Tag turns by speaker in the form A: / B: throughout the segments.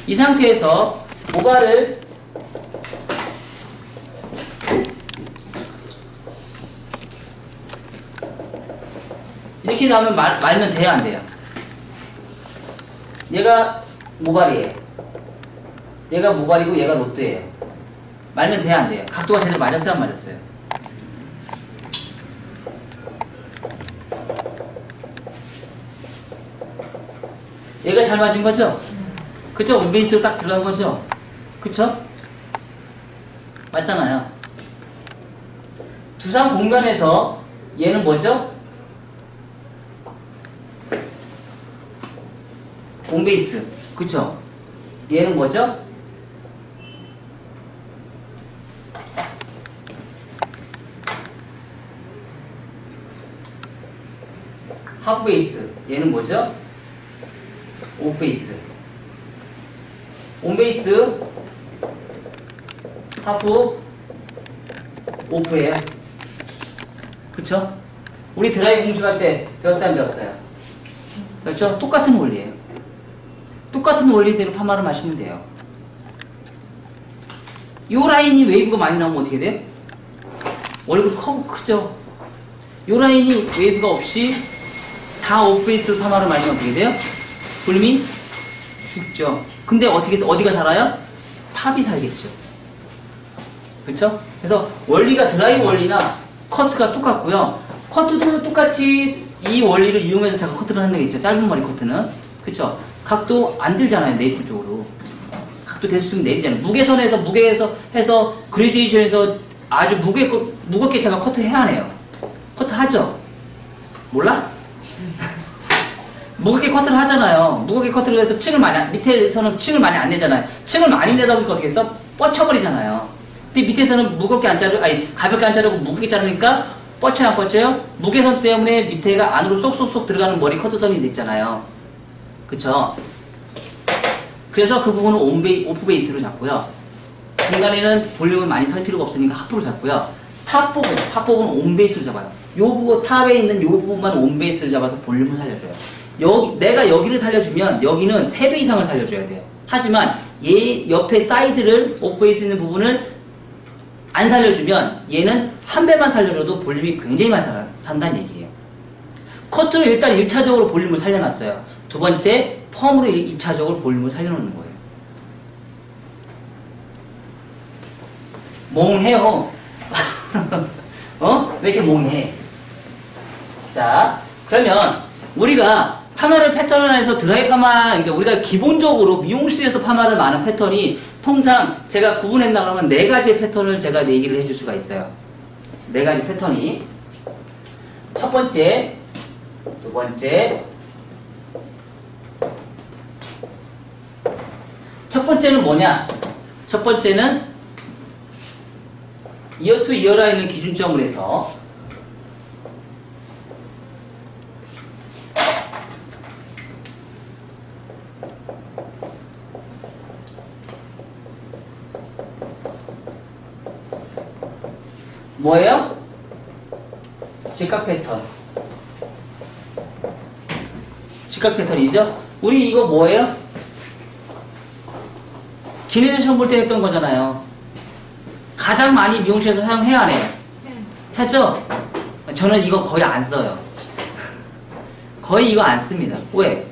A: 이 상태에서 모발을 이렇게 나오면 말면 돼야 안 돼요? 얘가 모발이에요. 얘가 모발이고 얘가 로트예요. 말면 돼야 안 돼요? 각도가 제대로 맞았어요, 안 맞았어요? 얘가 잘 맞은 거죠? 그쵸? 온베이스로 딱 들어간 거죠? 그쵸? 맞잖아요. 두상 공면에서 얘는 뭐죠? 온베이스. 그쵸? 얘는 뭐죠? 하프베이스. 얘는 뭐죠? 오프베이스. 온베이스, 하프, 오프예요. 그쵸? 우리 드라이 공식 할 때 배웠어요, 안 배웠어요? 그렇죠? 똑같은 원리예요. 똑같은 원리대로 파마를 마시면 돼요. 요 라인이 웨이브가 많이 나오면 어떻게 돼요? 얼굴 커브 크죠? 요 라인이 웨이브가 없이 다 오프베이스로 파마를 마시면 어떻게 돼요? 볼륨이 죽죠. 근데 어떻게 해서 어디가 살아요? 탑이 살겠죠. 그쵸? 그래서 원리가 드라이 원리나 커트가 똑같고요. 커트도 똑같이 이 원리를 이용해서 자꾸 커트를 하는 게 있죠. 짧은 머리 커트는. 그쵸? 각도 안 들잖아요. 네이프 쪽으로. 각도 대수면 내리잖아요. 무게선에서 무게에서 해서 그레디에이션에서 아주 무겁게 제가 커트 해야 하네요. 커트 하죠? 몰라? 무겁게 커트를 하잖아요. 무겁게 커트를 해서 밑에서는 층을 많이 안 내잖아요. 층을 많이 내다 보니까 어떻게 해서 뻗쳐버리잖아요. 근데 밑에서는 가볍게 안 자르고 무겁게 자르니까 뻗쳐요, 안 뻗쳐요? 무게선 때문에 밑에가 안으로 쏙쏙쏙 들어가는 머리 커트선이 있잖아요. 그쵸? 그래서 그 부분은 오프베이스로 잡고요. 중간에는 볼륨을 많이 살 필요가 없으니까 하프로 잡고요. 탑 부분은 온베이스로 잡아요. 탑에 있는 요 부분만 온베이스를 잡아서 볼륨을 살려줘요. 내가 여기를 살려주면 여기는 3배 이상을 살려줘야 돼요. 하지만 얘 옆에 사이드를 오프베이스 있는 부분을 안 살려주면 얘는 1배만 살려줘도 볼륨이 굉장히 많이 산다는 얘기예요. 커트로 일단 1차적으로 볼륨을 살려놨어요. 두 번째 펌으로 2차적으로 볼륨을 살려놓는 거예요. 몽해요. 왜 이렇게 몽해? 자, 그러면 우리가 파마를 패턴에서 드라이 파마, 그러니까 우리가 기본적으로 미용실에서 파마를 많은 패턴이 통상 제가 구분했나 그러면 4가지의 패턴을 제가 얘기를 해줄 수가 있어요. 4가지 패턴이. 첫 번째, 두 번째. 첫 번째는 뭐냐? 첫 번째는 이어 투 이어 라인을 기준점으로 해서 뭐예요? 직각 패턴. 직각 패턴이죠? 우리 이거 뭐예요? 기내제션 볼 때 했던 거잖아요. 가장 많이 미용실에서 사용해야 안 해요? 했죠? 저는 이거 거의 안 써요. 거의 이거 안 씁니다. 왜?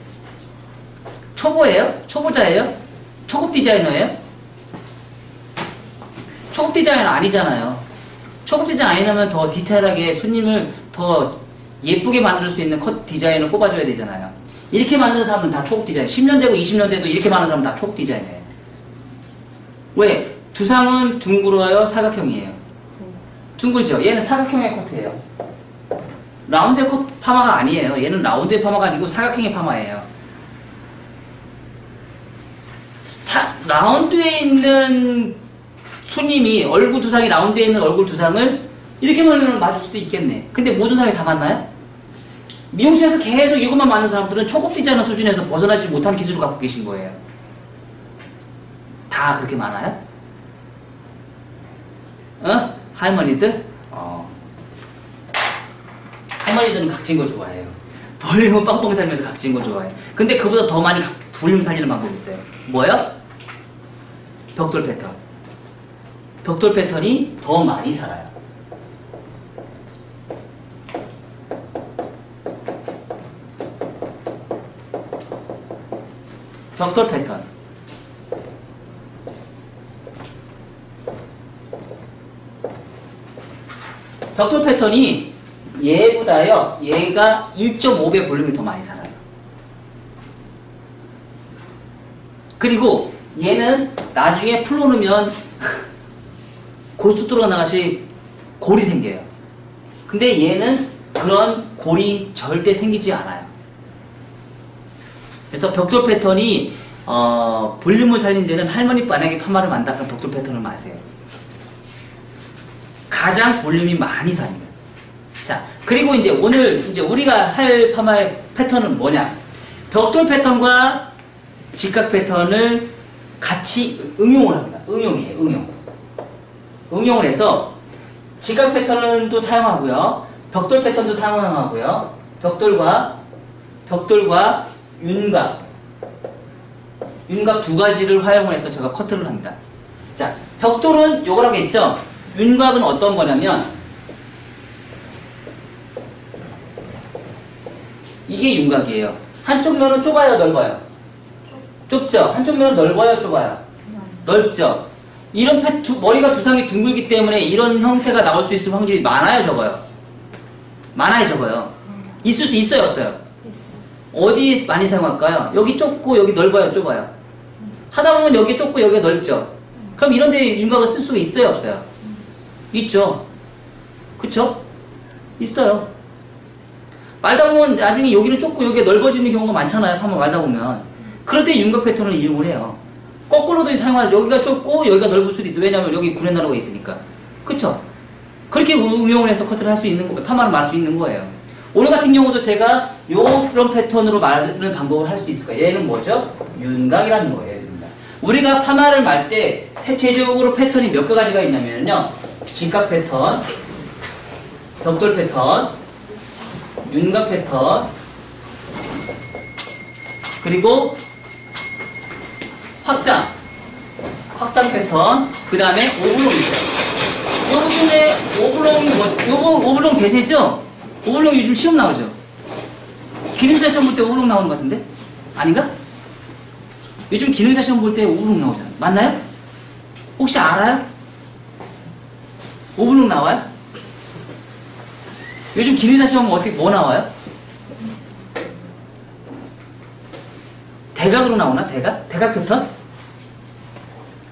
A: 초보예요? 초보자예요? 초급 디자이너예요? 초급 디자이너 아니잖아요. 초급 디자인 아니라면 더 디테일하게 손님을 더 예쁘게 만들 수 있는 컷 디자인을 뽑아줘야 되잖아요. 이렇게 만드는 사람은 다 초급 디자인. 10년 되고 20년 돼도 이렇게 만드는 사람은 다 초급 디자인이에요. 왜? 두상은 둥글어요? 사각형이에요? 둥글죠? 얘는 사각형의 커트예요. 라운드의 파마가 아니에요. 얘는 라운드의 파마가 아니고 사각형의 파마예요. 라운드에 있는 손님이 얼굴 두상이 라운드에 있는 얼굴 두상을 이렇게 만들면 맞을 수도 있겠네. 근데 모든 사람이 다 맞나요? 미용실에서 계속 이것만 맞는 사람들은 초급 디자이너 수준에서 벗어나지 못하는 기술을 갖고 계신 거예요. 다 그렇게 많아요? 할머니들? 할머니들은 각진 거 좋아해요. 볼륨은 빵빵 살면서 각진 거 좋아해. 근데 그보다 더 많이 볼륨 살리는 방법이 있어요. 뭐야? 벽돌 패턴. 벽돌 패턴이 더 많이 살아요. 벽돌 패턴. 벽돌 패턴이 얘보다요, 얘가 1.5배 볼륨이 더 많이 살아요. 그리고 얘는 나중에 풀어놓으면 고스톱으로 나가시 골이 생겨요. 근데 얘는 그런 골이 절대 생기지 않아요. 그래서 벽돌 패턴이 볼륨을 살린 데는 할머니 만약에 파마를 만다 그럼 벽돌 패턴을 마세요. 가장 볼륨이 많이 살려요. 자, 그리고 이제 오늘 이제 우리가 할 파마의 패턴은 뭐냐? 벽돌 패턴과 직각 패턴을 같이 응용을 합니다. 응용이에요, 응용. 응용을 해서 직각 패턴도 사용하고요. 벽돌 패턴도 사용하고요. 벽돌과 윤곽 두 가지를 활용을 해서 제가 커트를 합니다. 자, 벽돌은 요거라고 했죠? 윤곽은 어떤 거냐면 이게 윤곽이에요. 한쪽 면은 좁아요, 넓어요? 좁죠? 한쪽 면은 넓어요, 좁아요? 넓죠? 이런 머리가 두상이 둥글기 때문에 이런 형태가 나올 수 있을 확률이 많아요, 적어요? 많아요, 적어요? 있을 수 있어요, 없어요? 어디 많이 사용할까요? 여기 좁고 여기 넓어요, 좁아요? 하다 보면 여기 좁고 여기가 넓죠? 그럼 이런 데 윤곽을 쓸 수가 있어요, 없어요? 있죠? 그쵸? 있어요. 말다 보면 나중에 여기는 좁고 여기가 넓어지는 경우가 많잖아요, 한번 말다 보면. 그럴 때 윤곽 패턴을 이용을 해요. 거꾸로도 사용하죠. 여기가 좁고 여기가 넓을 수도 있어요. 왜냐하면 여기 구레나루가 있으니까. 그쵸? 그렇게 응용을 해서 커트를 할 수 있는 거, 파마를 말 수 있는 거예요. 오늘 같은 경우도 제가 요런 패턴으로 말하는 방법을 할 수 있을 거예요. 얘는 뭐죠? 윤곽이라는 거예요. 우리가 파마를 말 때 대체적으로 패턴이 몇 가지가 있냐면요. 직각 패턴, 벽돌 패턴, 윤곽 패턴, 그리고 확장 패턴, 그 다음에 오블롱 있어요. 요 중에 오블롱이 요거 오블롱 대세죠? 오블롱 요즘 시험 나오죠? 기능사 시험 볼 때 오블롱 나오는 것 같은데? 아닌가? 요즘 기능사 시험 볼 때 오블롱 나오잖아요. 맞나요? 혹시 알아요? 오블롱 나와요? 요즘 기능사 시험 뭐 나와요? 대각으로 나오나? 대각 패턴?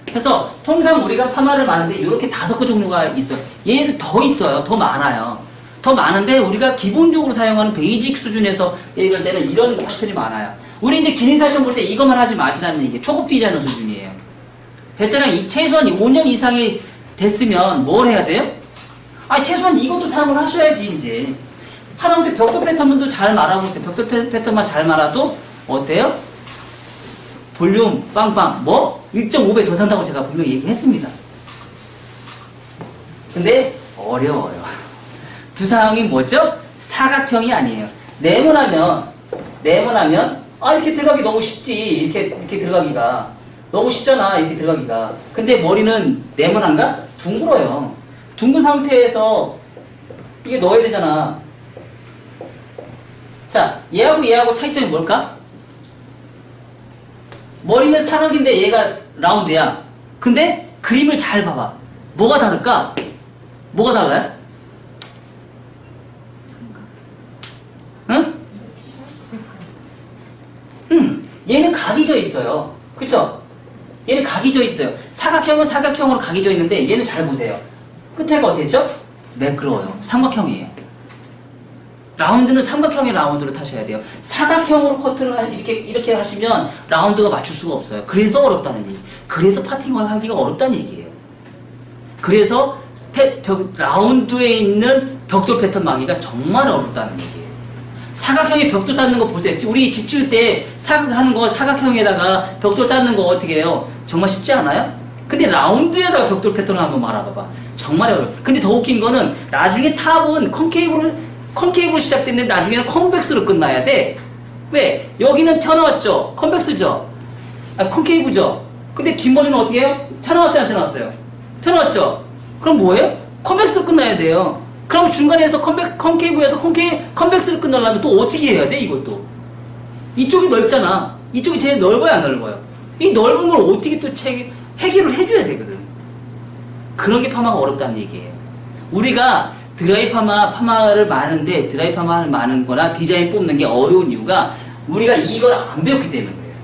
A: 그래서 통상 우리가 파마를 많은데 이렇게 5개 종류가 있어요. 얘네들 더 있어요. 더 많아요. 더 많은데 우리가 기본적으로 사용하는 베이직 수준에서 얘기할 때는 이런 패턴이 많아요. 우리 이제 기능사 시험 볼 때 이것만 하지 마시라는 얘기. 초급 디자이너 수준이에요. 베테랑 최소한 5년 이상이 됐으면 뭘 해야 돼요? 최소한 이것도 사용을 하셔야지 이제. 하다못해 벽돌 패턴도 잘 말아보세요. 벽돌 패턴만 잘 말아도 어때요? 볼륨 빵빵 1.5배 더 산다고 제가 분명히 얘기했습니다. 근데 어려워요. 두상이 뭐죠? 사각형이 아니에요. 네모나면 이렇게 들어가기 너무 쉽지. 이렇게 들어가기가 너무 쉽잖아. 이렇게 들어가기가. 근데 머리는 네모난가? 둥글어요. 둥근 상태에서 이게 넣어야 되잖아. 자, 얘하고 차이점이 뭘까? 머리는 사각인데 얘가 라운드야. 근데 그림을 잘 봐봐. 뭐가 다를까? 뭐가 달라요? 응? 얘는 각이 져 있어요. 그쵸? 얘는 각이 져 있어요. 사각형은 사각형으로 각이 져 있는데 얘는 잘 보세요. 끝에가 어떻게 했죠? 매끄러워요. 삼각형이에요. 라운드는 삼각형의 라운드로 타셔야 돼요. 사각형으로 커트를 이렇게 하시면 라운드가 맞출 수가 없어요. 그래서 어렵다는 얘기. 그래서 파팅을 하기가 어렵다는 얘기예요. 그래서 라운드에 있는 벽돌 패턴 마기가 정말 어렵다는 얘기예요. 사각형에 벽돌 쌓는 거 보세요. 우리 집 지을 때 하는 거 사각형에다가 벽돌 쌓는 거 어떻게 해요? 정말 쉽지 않아요? 근데 라운드에다가 벽돌 패턴을 한번 말아봐봐. 정말 어려워요. 근데 더 웃긴 거는 나중에 탑은 콘케이브로 컨케이브로 시작됐는데 나중에는 컨벡스로 끝나야 돼. 왜? 여기는 튀어나왔죠. 컨벡스죠. 아, 컨케이브죠. 근데 뒷머리는 어떻게 해요? 튀어나왔어요, 안 튀어나왔어요? 튀어나왔죠. 그럼 뭐예요? 컨벡스로 끝나야 돼요. 그럼 중간에서 컨케이브에서 컨벡스로 끝나려면 또 어떻게 해야 돼, 이것도? 이쪽이 넓잖아. 이쪽이 제일 넓어요, 안 넓어요? 이 넓은 걸 어떻게 또 해결을 해줘야 되거든. 그런 게 파마가 어렵다는 얘기예요. 우리가 드라이 파마를 많은데, 드라이 파마를 많은 거나 디자인 뽑는 게 어려운 이유가 우리가 이걸 안 배웠기 때문에 그래요.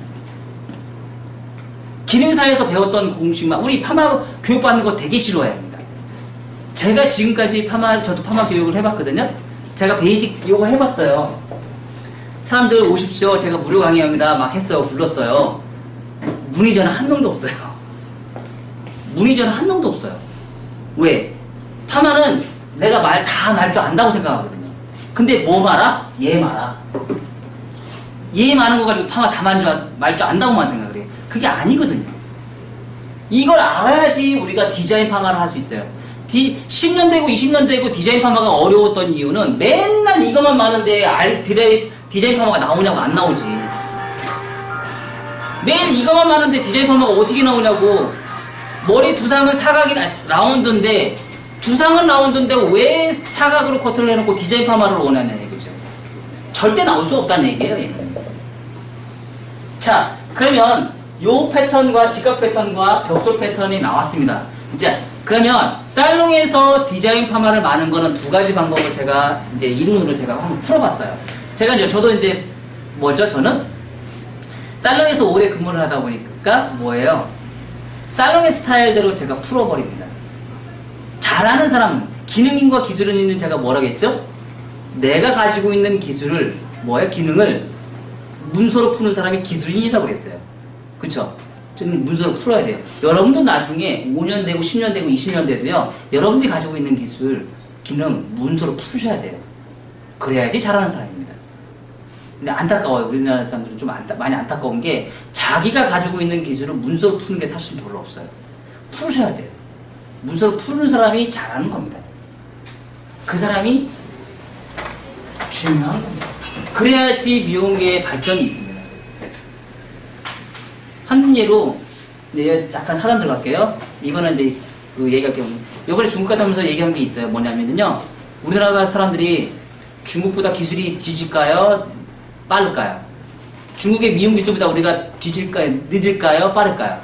A: 기능사에서 배웠던 공식만, 우리 파마 교육받는 거 되게 싫어해요 합니다. 제가 지금까지 저도 파마 교육을 해봤거든요. 제가 베이직 요거 해봤어요. 사람들 오십시오. 제가 무료 강의합니다. 막 했어요. 불렀어요. 문의 전화 한 명도 없어요. 문의 전화 한 명도 없어요. 왜? 파마는 내가 다 말 줄 안다고 생각하거든요. 근데 뭐 말아? 얘 말아. 얘 많은 거 가지고 파마 다 말 줄 안다고만 생각을 해요. 그게 아니거든요. 이걸 알아야지 우리가 디자인 파마를 할 수 있어요. 10년 되고 20년 되고 디자인 파마가 어려웠던 이유는 맨날 이것만 많은데 디자인 파마가 나오냐고 안 나오지. 맨 이것만 많은데 디자인 파마가 어떻게 나오냐고. 머리 두상은 라운드인데 두상은 라운드인데 왜 사각으로 커트를 해놓고 디자인 파마를 원하냐 이거죠. 절대 나올 수 없다는 얘기예요. 얘는. 자, 그러면 요 패턴과 직각 패턴과 벽돌 패턴이 나왔습니다. 이제 그러면 살롱에서 디자인 파마를 많은 거는 두 가지 방법을 제가 이제 이론으로 제가 한번 풀어봤어요. 저도 이제 저는 살롱에서 오래 근무를 하다 보니까 뭐예요? 살롱의 스타일대로 제가 풀어버립니다. 잘하는 사람, 기능인과 기술은 있는 제가 뭐라겠죠? 내가 가지고 있는 기술을 기능을 문서로 푸는 사람이 기술인이라고 그랬어요. 그쵸? 좀 문서로 풀어야 돼요. 여러분도 나중에 5년 되고 10년 되고 20년 돼도요, 여러분들이 가지고 있는 기술, 기능, 문서로 푸셔야 돼요. 그래야지 잘하는 사람입니다. 근데 안타까워요. 우리나라 사람들은 좀 많이 안타까운 게 자기가 가지고 있는 기술을 문서로 푸는 게 사실 별로 없어요. 푸셔야 돼요. 문서로 푸는 사람이 잘하는 겁니다. 그 사람이 중요한 겁니다. 그래야지 미용계의 발전이 있습니다. 한 예로 약간 사담 들어갈게요. 이거는 이제 얘기할게요. 이번에 중국 갔다 오면서 얘기한 게 있어요. 뭐냐면요, 우리나라 사람들이 중국보다 기술이 뒤질까요? 빠를까요? 중국의 미용 기술보다 우리가 뒤질까요? 늦을까요? 빠를까요?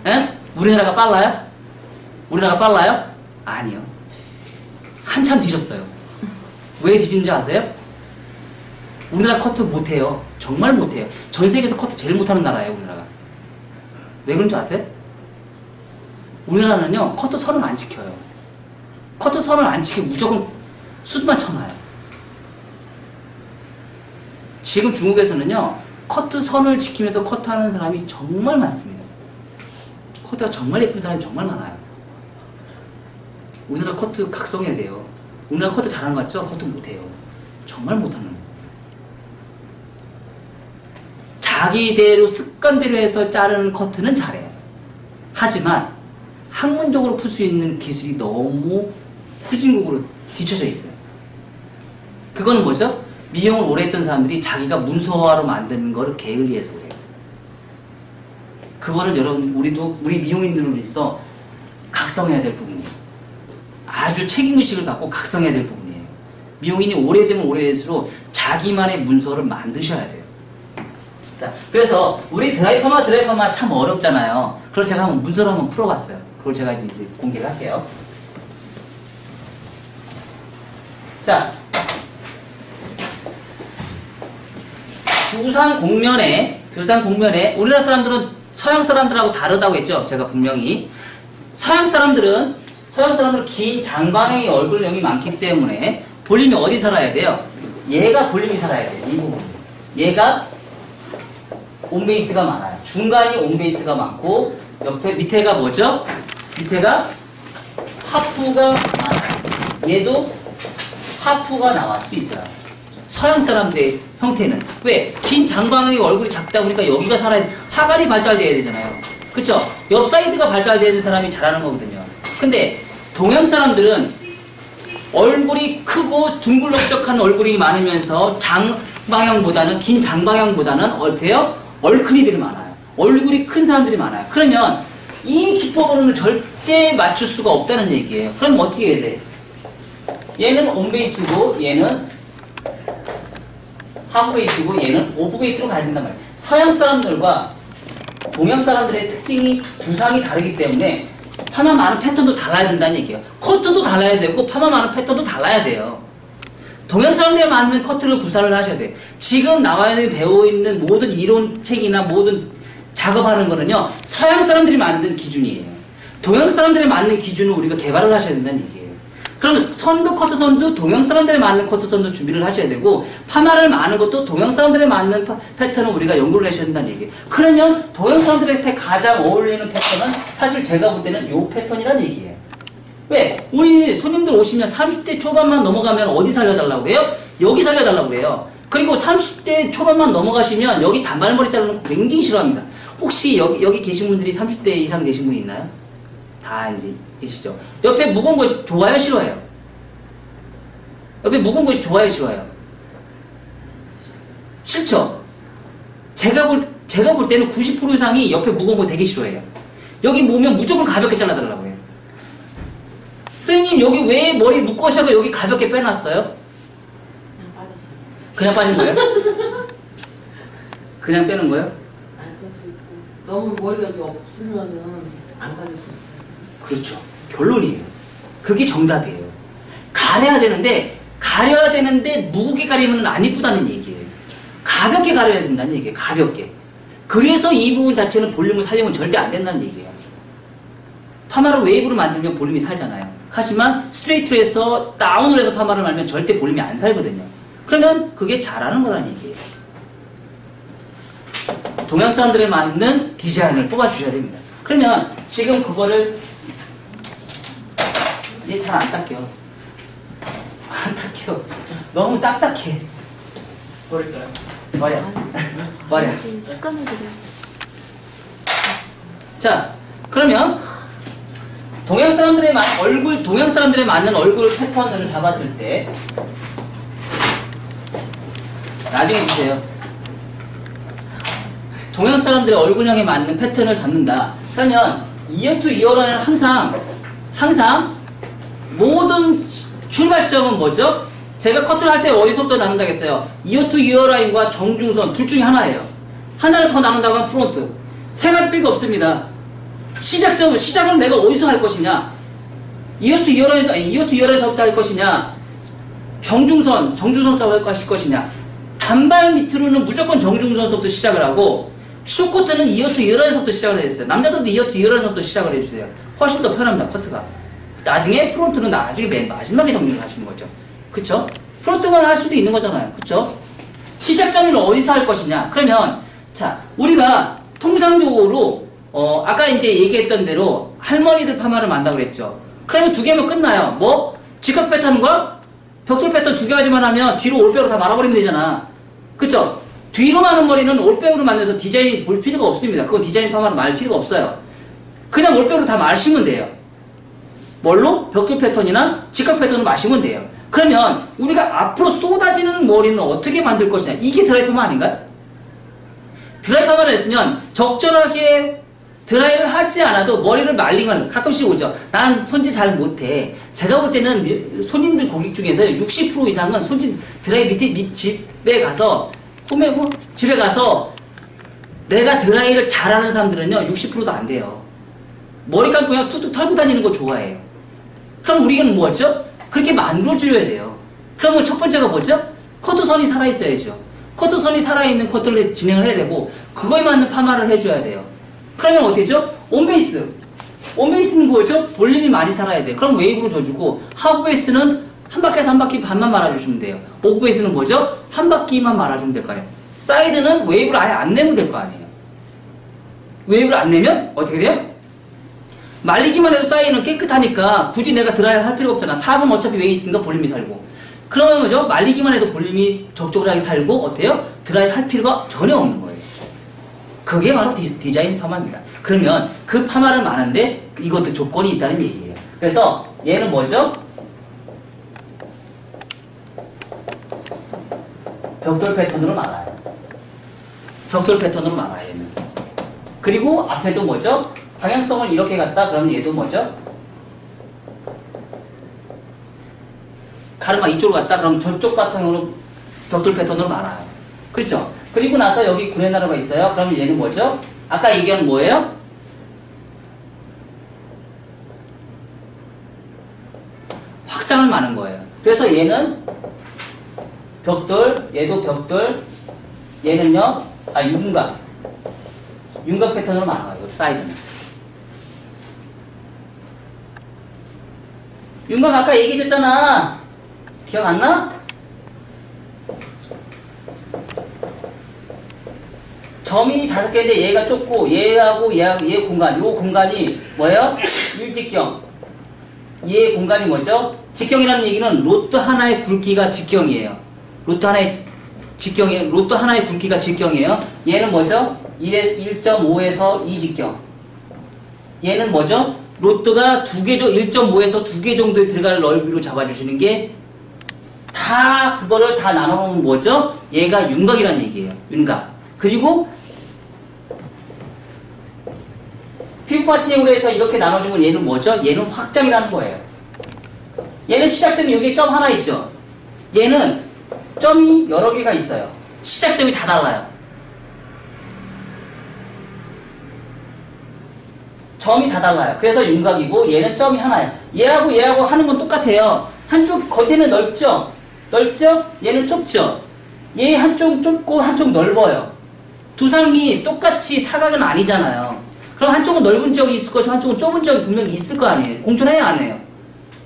A: 에? 우리나라가 빨라요? 우리나라가 빨라요? 아니요. 한참 뒤졌어요. 왜 뒤진지 아세요? 우리나라 커트 못해요. 정말 못해요. 전 세계에서 커트 제일 못하는 나라예요, 우리나라가. 왜 그런지 아세요? 우리나라는요, 커트 선을 안 지켜요. 커트 선을 안 지키고 무조건 숱만 쳐놔요. 지금 중국에서는요, 커트 선을 지키면서 커트하는 사람이 정말 많습니다. 커트가 정말 예쁜 사람이 정말 많아요. 우리나라 커트 각성해야 돼요. 우리나라 커트 잘하는 거 같죠? 커트 못해요. 정말 못하는 거예요. 자기대로 습관대로 해서 자르는 커트는 잘해요. 하지만 학문적으로 풀 수 있는 기술이 너무 후진국으로 뒤쳐져 있어요. 그거는 뭐죠? 미용을 오래 했던 사람들이 자기가 문서화로 만드는 거를 게을리해서 그래요. 그거는 여러분, 우리 미용인들로서 각성해야 될 부분이에요. 아주 책임의식을 갖고 각성해야 될 부분이에요. 미용인이 오래되면 오래될수록 자기만의 문서를 만드셔야 돼요. 자, 그래서 우리 드라이 파마 참 어렵잖아요. 그래서 제가 한번 문서를 한번 풀어봤어요. 그걸 제가 이제 공개를 할게요. 자, 두상 공면에 우리나라 사람들은 서양 사람들하고 다르다고 했죠. 제가 분명히 서양 사람들은 긴 장방의 얼굴형이 많기 때문에 볼륨이 어디 살아야 돼요? 얘가 볼륨이 살아야 돼요. 이 부분. 얘가 온베이스가 많아요. 중간이 온베이스가 많고 밑에가 뭐죠? 밑에가 하프가 많아요. 얘도 하프가 나올 수 있어요. 서양 사람들의 형태는. 왜? 긴 장방의 얼굴이 작다 보니까 여기가 살아야 돼. 하관이 발달돼야 되잖아요. 그쵸? 옆 사이드가 발달되는 사람이 잘하는 거거든요. 근데 동양 사람들은 얼굴이 크고 둥글럭적한 얼굴이 많으면서 장방향보다는 긴 장방향보다는 어때요? 얼큰이들이 많아요. 얼굴이 큰 사람들이 많아요. 그러면 이 기법으로는 절대 맞출 수가 없다는 얘기예요. 그럼 어떻게 해야 돼? 얘는 온베이스고 얘는 하프베이스고 얘는 오프베이스로 가야 된단 말이에요. 서양 사람들과 동양 사람들의 특징이 두상이 다르기 때문에 파마 많은 패턴도 달라야 된다는 얘기예요. 커트도 달라야 되고 파마 많은 패턴도 달라야 돼요. 동양 사람들에 맞는 커트를 구사를 하셔야 돼요. 지금 나와 있는 배워 있는 모든 이론책이나 모든 작업하는 거는요 서양 사람들이 만든 기준이에요. 동양 사람들에 맞는 기준을 우리가 개발을 하셔야 된다는 얘기예요. 그러면 선도 커트선도 동양 사람들에 맞는 커트선도 준비를 하셔야 되고 파마를 많은 것도 동양 사람들에 맞는 패턴을 우리가 연구를 하셔야 된다는 얘기예요. 그러면 동양 사람들한테 가장 어울리는 패턴은 사실 제가 볼 때는 요 패턴이라는 얘기예요. 왜? 우리 손님들 오시면 30대 초반만 넘어가면 어디 살려달라고 그래요? 여기 살려달라고 그래요. 그리고 30대 초반만 넘어가시면 여기 단발머리 자르는 거 굉장히 싫어합니다. 혹시 여기 계신 분들이 30대 이상 되신 분 있나요? 다 이제 계시죠? 옆에 무거운 것이 좋아요, 싫어요? 옆에 무거운 것이 좋아요, 싫어요? 싫죠? 제가 볼 때는 90% 이상이 옆에 무거운 거 되게 싫어해요. 여기 모으면 무조건 가볍게 잘라달라고 해요. 선생님, 여기 왜 머리 묶으셔서 여기 가볍게 빼놨어요?
B: 그냥 빠졌어요.
A: 그냥 빠진 거예요? 그냥 빼는 거예요?
B: 아니, 그렇지. 너무 머리가 여기 없으면은 안 가려져요.
A: 그렇죠. 결론이에요. 그게 정답이에요. 가려야 되는데 무겁게 가리면 안 이쁘다는 얘기예요. 가볍게 가려야 된다는 얘기예요. 가볍게. 그래서 이 부분 자체는 볼륨을 살리면 절대 안 된다는 얘기예요. 파마를 웨이브로 만들면 볼륨이 살잖아요. 하지만 스트레이트로 해서 다운으로 해서 파마를 말면 절대 볼륨이 안 살거든요. 그러면 그게 잘하는 거라는 얘기예요. 동양 사람들에 맞는 디자인을 뽑아주셔야 됩니다. 그러면 지금 그거를 얘 잘 안 닦여. 안 닦여. 너무 딱딱해. 버릴까요? 버려. 버려.
C: 습관을 들여.
A: 자, 그러면 동양 사람들의 맞는 얼굴 패턴을 잡았을 때 나중에 보세요. 동양 사람들의 얼굴형에 맞는 패턴을 잡는다. 그러면 이어 투 이어라인은 항상 모든 출발점은 뭐죠? 제가 커트를 할 때 어디서부터 나눈다고 했어요? 이어 투 이어 라인과 정중선 둘 중에 하나예요. 하나를 더 나눈다고 하면 프론트. 세 가지 삐가 없습니다. 시작을 내가 어디서 할 것이냐? 이어 투 이어 라인에서부터 할 것이냐? 정중선부터 할 것이냐? 단발 밑으로는 무조건 정중선부터 시작을 하고 숏코트는 이어 투 이어 라인에서부터 시작을 해주세요. 남자들도 이어 투 이어 라인에서부터 시작을 해주세요. 훨씬 더 편합니다. 커트가. 나중에 프론트는 나중에 맨 마지막에 정리를 하시는 거죠. 그쵸? 프론트만 할 수도 있는 거잖아요. 그쵸? 시작점을 어디서 할 것이냐? 그러면 자, 우리가 통상적으로 아까 이제 얘기했던 대로 할머니들 파마를 만든다고 그랬죠. 그러면 두 개면 끝나요. 뭐? 직각 패턴과 벽돌 패턴 두 가지만 하면 뒤로 올백으로 다 말아버리면 되잖아. 그쵸? 뒤로 마는 머리는 올백으로 만들어서 디자인 볼 필요가 없습니다. 그건 디자인 파마를 말 필요가 없어요. 그냥 올백으로 다 마시면 돼요. 뭘로? 벽돌 패턴이나 직각 패턴을 마시면 돼요. 그러면 우리가 앞으로 쏟아지는 머리는 어떻게 만들 것이냐? 이게 드라이 파마 아닌가요? 드라이 파마를 했으면 적절하게 드라이를 하지 않아도 머리를 말리면 가끔씩 오죠. 난 손질 잘 못해. 제가 볼 때는 손님들 고객 중에서 60% 이상은 손질 드라이 밑 집에 가서 집에 가서 내가 드라이를 잘하는 사람들은요 60%도 안 돼요. 머리 감고 그냥 툭툭 털고 다니는 거 좋아해요. 그럼 우리는 뭐죠? 그렇게 만들어줘야 돼요. 그러면 첫 번째가 뭐죠? 커트선이 살아있어야죠. 커트선이 살아있는 커트를 진행을 해야 되고 그거에 맞는 파마를 해줘야 돼요. 그러면 어떻게 되죠? 온베이스는 뭐죠? 볼륨이 많이 살아야 돼요. 그럼 웨이브를 줘주고 하프베이스는 한 바퀴에서 한 바퀴 반만 말아주시면 돼요. 오프베이스는 뭐죠? 한 바퀴만 말아주면 될 거예요. 사이드는 웨이브를 아예 안 내면 될 거 아니에요. 웨이브를 안 내면 어떻게 돼요? 말리기만 해도 사이드는 깨끗하니까 굳이 내가 드라이를 할 필요가 없잖아. 탑은 어차피 웨이 있으니까 볼륨이 살고. 그러면 뭐죠? 말리기만 해도 볼륨이 적절하게 살고 어때요? 드라이 할 필요가 전혀 없는 거예요. 그게 바로 디자인 파마입니다. 그러면 그 파마를 많은데 이것도 조건이 있다는 얘기예요. 그래서 얘는 뭐죠? 벽돌 패턴으로 말아요. 벽돌 패턴으로 말아요, 얘는. 그리고 앞에도 뭐죠? 방향성을 이렇게 갔다 그러면 얘도 뭐죠? 가르마 이쪽으로 갔다 그러면 저쪽 바탕으로 벽돌 패턴으로 말아요. 그렇죠? 그리고 나서 여기 구레나루가 있어요. 그러면 얘는 뭐죠? 아까 얘기한 뭐예요? 확장을 마는 거예요. 그래서 얘는 벽돌, 얘도 벽돌, 얘는요, 윤곽 패턴으로 말아요. 옆 사이드는. 윤곽 아까 얘기해줬잖아. 기억 안 나? 점이 5개인데 얘가 좁고 얘하고 얘 공간, 요 공간이 뭐예요? 일직경. 얘 공간이 뭐죠? 직경이라는 얘기는 로또 하나의 굵기가 직경이에요. 로또 하나의 굵기가 직경이에요. 얘는 뭐죠? 1.5에서 2직경. 얘는 뭐죠? 로또가 1.5에서 2개 정도에 들어갈 넓이로 잡아주시는 게 다 그거를 다 나눠놓으면 뭐죠? 얘가 윤곽이라는 얘기예요. 윤곽. 그리고 피부파팅으로 해서 이렇게 나눠주면 얘는 뭐죠? 얘는 확장이라는 거예요. 얘는 시작점이 여기 점 하나 있죠? 얘는 점이 여러 개가 있어요. 시작점이 다 달라요. 점이 다 달라요. 그래서 윤곽이고 얘는 점이 하나예요. 얘하고 하는 건 똑같아요. 한쪽 겉에는 넓죠? 넓죠? 얘는 좁죠? 얘 한쪽 좁고 한쪽 넓어요. 두 상이 똑같이 사각은 아니잖아요. 그럼 한쪽은 넓은 지역이 있을 것이고 한쪽은 좁은 지역이 분명히 있을 거 아니에요. 공존해야 안 해요.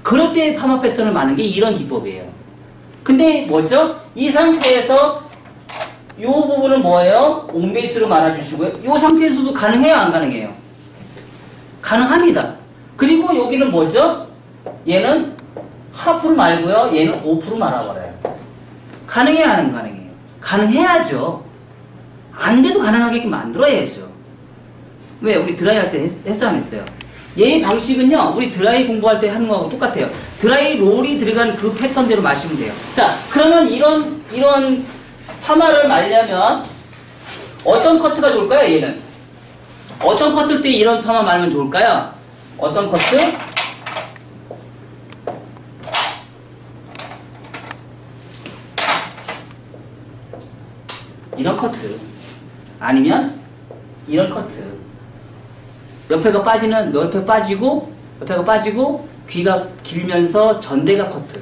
A: 그럴 때 파마 패턴을 마는 게 이런 기법이에요. 근데 뭐죠? 이 상태에서 이 부분은 뭐예요? 온베이스로 말아주시고요. 이 상태에서도 가능해요? 안 가능해요? 가능합니다. 그리고 여기는 뭐죠? 얘는 하프로 말고요. 얘는 5% 말아버려요. 가능해요? 안 가능해요? 가능해야죠. 안 돼도 가능하게끔 만들어야죠. 왜? 우리 드라이 할 때 했어 안 했어요? 얘의 방식은요, 우리 드라이 공부할 때 하는 거하고 똑같아요. 드라이 롤이 들어간 그 패턴대로 마시면 돼요. 자, 그러면 이런 파마를 말려면 어떤 커트가 좋을까요, 얘는? 어떤 커트 때 이런 파마 말면 좋을까요? 어떤 커트? 이런 커트. 아니면 이런 커트. 옆에가 빠지고 귀가 길면서 전대가 커트.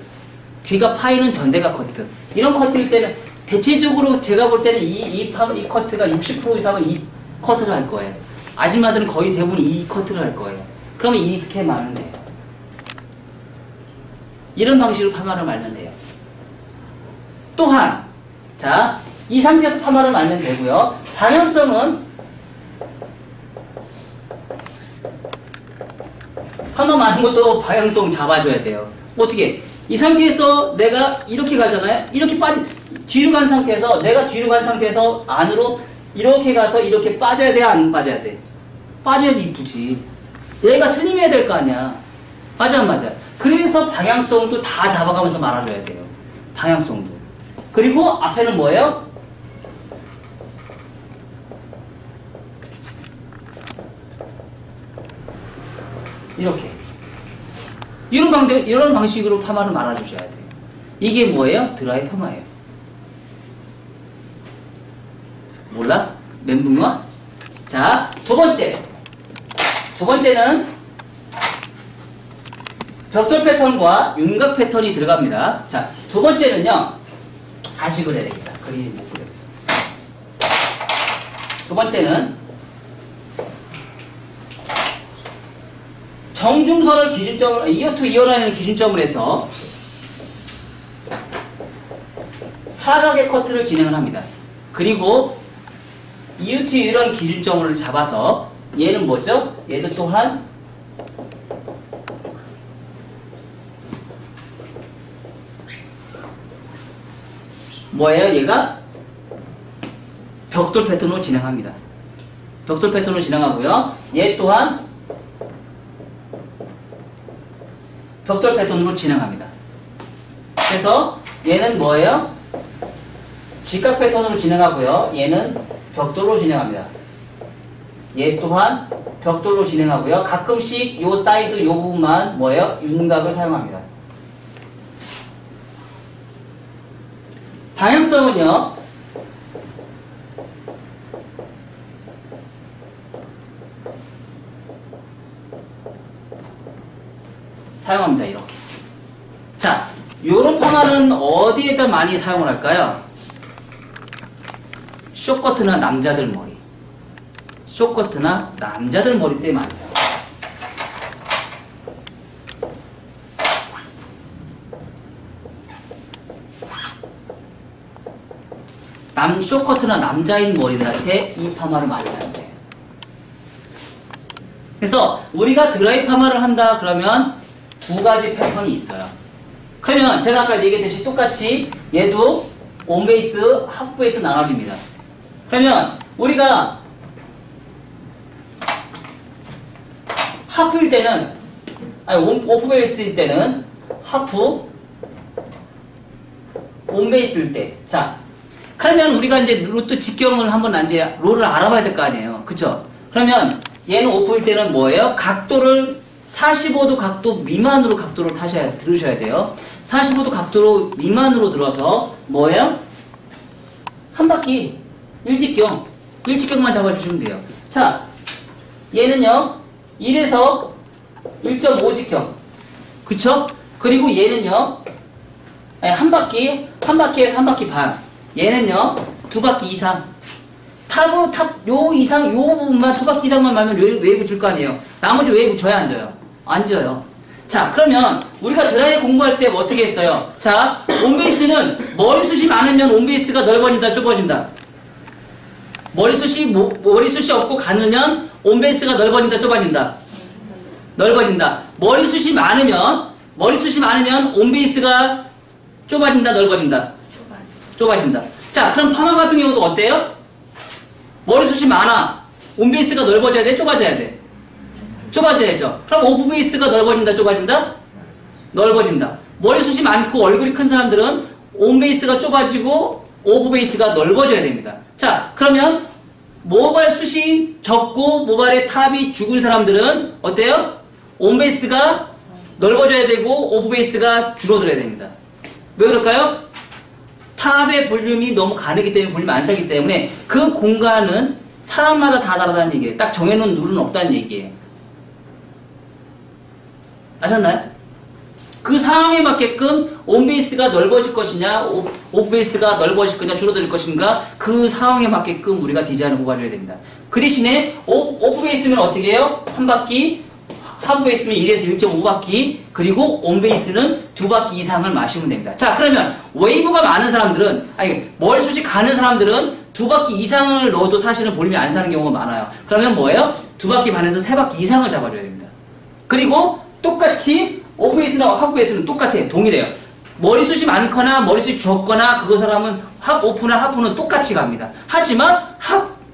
A: 귀가 파이는 전대가 커트. 이런 커트일 때는 대체적으로 제가 볼 때는 이 커트가 60% 이상은 이 커트를 할 거예요. 아줌마들은 거의 대부분 이 커트를 할 거예요. 그러면 이렇게 말면 돼요. 이런 방식으로 파마를 말면 돼요. 또한 자, 이 상태에서 파마를 말면 되고요. 방향성은 파마 마는 것도 방향성 잡아줘야 돼요. 어떻게? 이 상태에서 내가 이렇게 가잖아요. 이렇게 뒤로 간 상태에서 내가 뒤로 간 상태에서 안으로 이렇게 가서 이렇게 빠져야 돼? 안 빠져야 돼? 빠져야지 이쁘지. 얘가 슬림해야 될 거 아니야. 맞아 안 맞아? 그래서 방향성도 다 잡아가면서 말아줘야 돼요. 방향성도. 그리고 앞에는 뭐예요? 이렇게. 이런 방식으로 파마를 말아주셔야 돼요. 이게 뭐예요? 드라이 파마예요. 몰라? 멘붕어? 자, 두 번째는 벽돌 패턴과 윤곽 패턴이 들어갑니다. 자, 두 번째는요. 다시 그려야 되겠다. 그림이 못 그렸어. 두 번째는 정중선을 기준점으로, 이어 투 이어라인을 기준점으로 해서 사각의 커트를 진행을 합니다. 그리고 이어 투 이어라인 기준점을 잡아서 얘는 뭐죠? 얘도 또한 뭐예요? 얘가 벽돌 패턴으로 진행합니다. 벽돌 패턴으로 진행하고요. 얘 또한 벽돌 패턴으로 진행합니다. 그래서 얘는 뭐예요? 직각 패턴으로 진행하고요. 얘는 벽돌로 진행합니다. 얘 또한 벽돌로 진행하고요. 가끔씩 요 사이드 요 부분만 뭐예요? 윤곽을 사용합니다. 방향성은요. 사용합니다. 이렇게. 자, 요런 파마는 어디에다 많이 사용을 할까요? 숏커트나 남자들 머리. 숏커트나 남자들 머리 때 많이 사용해요. 숏커트나 남자인 머리들한테 이 파마를 많이 사용해요. 그래서 우리가 드라이 파마를 한다 그러면 두 가지 패턴이 있어요. 그러면 제가 아까 얘기했듯이 똑같이 얘도 온베이스, 하프베이스 나눠집니다. 그러면 우리가 하프일 때는, 아니 오프베이스일 때는 하프, 온베이스일 때, 자 그러면 우리가 이제 루트 직경을 한번 이제 롤을 알아봐야 될 거 아니에요. 그쵸? 그러면 얘는 오프일 때는 뭐예요? 각도를 45도 각도 미만으로 각도를 들으셔야 돼요. 45도 각도로 미만으로 들어서 뭐예요? 한 바퀴 일직경만 잡아주시면 돼요. 자, 얘는요 1에서 1.5 직경, 그쵸? 그리고 얘는요 아니, 한 바퀴에서 한 바퀴 반. 얘는요 두 바퀴 이상. 요 이상 요 부분만 두 바퀴 이상만 말면 웨이브 줄 거 아니에요. 나머지 웨이브 져야 안 져요? 안 져요. 자, 그러면 우리가 드라이 공부할 때 뭐 어떻게 했어요? 자, 온베이스는 머리숱이 많으면 온베이스가 넓어진다, 좁아진다. 머리숱이 없고 가늘면 온베이스가 넓어진다, 좁아진다. 넓어진다. 머리숱이 많으면 온베이스가 좁아진다, 넓어진다. 좁아진다. 자, 그럼 파마 같은 경우도 어때요? 머리숱이 많아. 온베이스가 넓어져야 돼, 좁아져야 돼? 좁아져야죠. 그럼 오프베이스가 넓어진다, 좁아진다? 넓어진다. 머리숱이 많고 얼굴이 큰 사람들은 온베이스가 좁아지고 오프베이스가 넓어져야 됩니다. 자, 그러면 모발 숱이 적고 모발의 탑이 죽은 사람들은 어때요? 온베이스가 넓어져야 되고 오프베이스가 줄어들어야 됩니다. 왜 그럴까요? 탑의 볼륨이 너무 가늘기 때문에 볼륨이 안 세기 때문에 그 공간은 사람마다 다 다르다는 얘기예요. 딱 정해놓은 룰은 없다는 얘기예요. 아셨나요? 그 상황에 맞게끔 온베이스가 넓어질 것이냐 오프베이스가 넓어질 거냐 줄어들 것인가 그 상황에 맞게끔 우리가 디자인을 뽑아줘야 됩니다. 그 대신에 오프베이스면 어떻게 해요? 한 바퀴, 하프베이스면 1에서 1.5바퀴, 그리고 온베이스는 2바퀴 이상을 마시면 됩니다. 자, 그러면 웨이브가 많은 사람들은, 머리숱이 가는 사람들은 2바퀴 이상을 넣어도 사실은 볼륨이 안 사는 경우가 많아요. 그러면 뭐예요? 2바퀴 반에서 3바퀴 이상을 잡아줘야 됩니다. 그리고 똑같이 오프베이스나 하프베이스는 똑같아요. 동일해요. 머리숱이 많거나 머리숱이 적거나 그 사람은 오프나 하프는 똑같이 갑니다. 하지만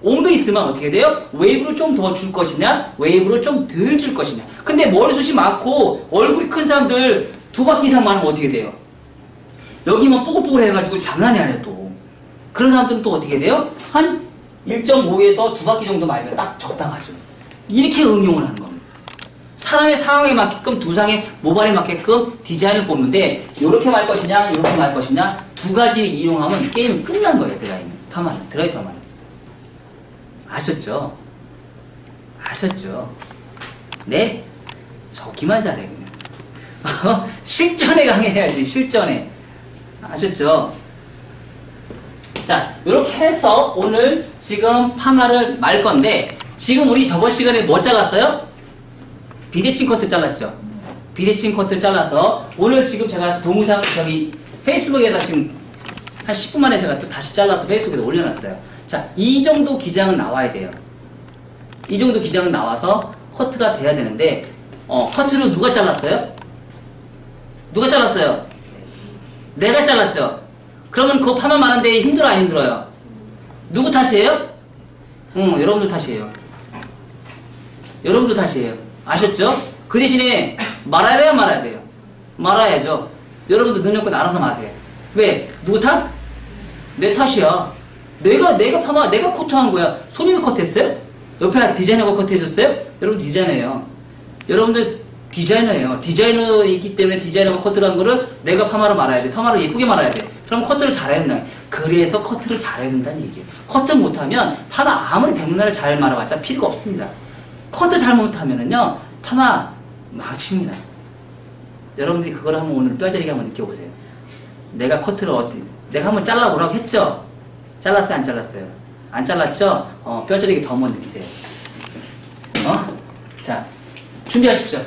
A: 온베이스만 어떻게 돼요? 웨이브를 좀 더 줄 것이냐 웨이브를 좀 덜 줄 것이냐. 근데 머리숱이 많고 얼굴이 큰 사람들 2바퀴 이상 많으면 어떻게 돼요? 여기만 뽀글뽀글 해가지고 장난이 아니에요. 또 그런 사람들은 또 어떻게 돼요? 한 1.5에서 2바퀴 정도 말면 딱 적당하죠. 이렇게 응용을 하는 겁니다. 사람의 상황에 맞게끔 두 상의 모발에 맞게끔 디자인을 뽑는데 요렇게 말 것이냐 요렇게 말 것이냐 두 가지 이용하면 게임이 끝난 거예요. 드라이 파마는. 아셨죠? 아셨죠? 네? 저기만 잘해 그냥. 실전에 강해야지. 실전에. 아셨죠? 자, 요렇게 해서 오늘 지금 파마를 말 건데 지금 우리 저번 시간에 뭐 잘랐어요? 비대칭 커트 잘랐죠? 비대칭 커트 잘라서 오늘 지금 제가 동영상 페이스북에다 지금 한 10분 만에 제가 또 다시 잘라서 페이스북에다 올려놨어요. 자, 이 정도 기장은 나와야 돼요. 이 정도 기장은 나와서 커트가 돼야 되는데 커트를 누가 잘랐어요? 누가 잘랐어요? 내가 잘랐죠? 그러면 그 파마 많은데 힘들어 안 힘들어요? 누구 탓이에요? 여러분들 탓이에요. 여러분들 탓이에요. 아셨죠? 그 대신에 말아야 돼요, 말아야 돼요? 말아야죠. 여러분들 능력껏 알아서 마세요. 왜? 누구 탓? 내 탓이야. 내가 파마, 내가 커트한 거야. 손님이 커트했어요? 옆에 디자이너가 커트해줬어요? 여러분 디자이너예요. 여러분들 디자이너예요. 디자이너이기 때문에 디자이너가 커트를 한 거를 내가 파마로 말아야 돼. 파마로 예쁘게 말아야 돼. 그럼 커트를 잘해야 된다. 그래서 커트를 잘해야 된다는 얘기예요. 커트 못하면 파마 아무리 백문화를 잘 말아봤자 필요가 없습니다. 커트 잘못하면은요 파마 망칩니다. 여러분들이 그걸 한번 오늘 뼈저리게 한번 느껴보세요. 내가 커트를 내가 한번 잘라보라고 했죠? 잘랐어요? 안 잘랐어요? 안 잘랐죠? 뼈저리게 더 한번 느끼세요. 자, 준비하십시오.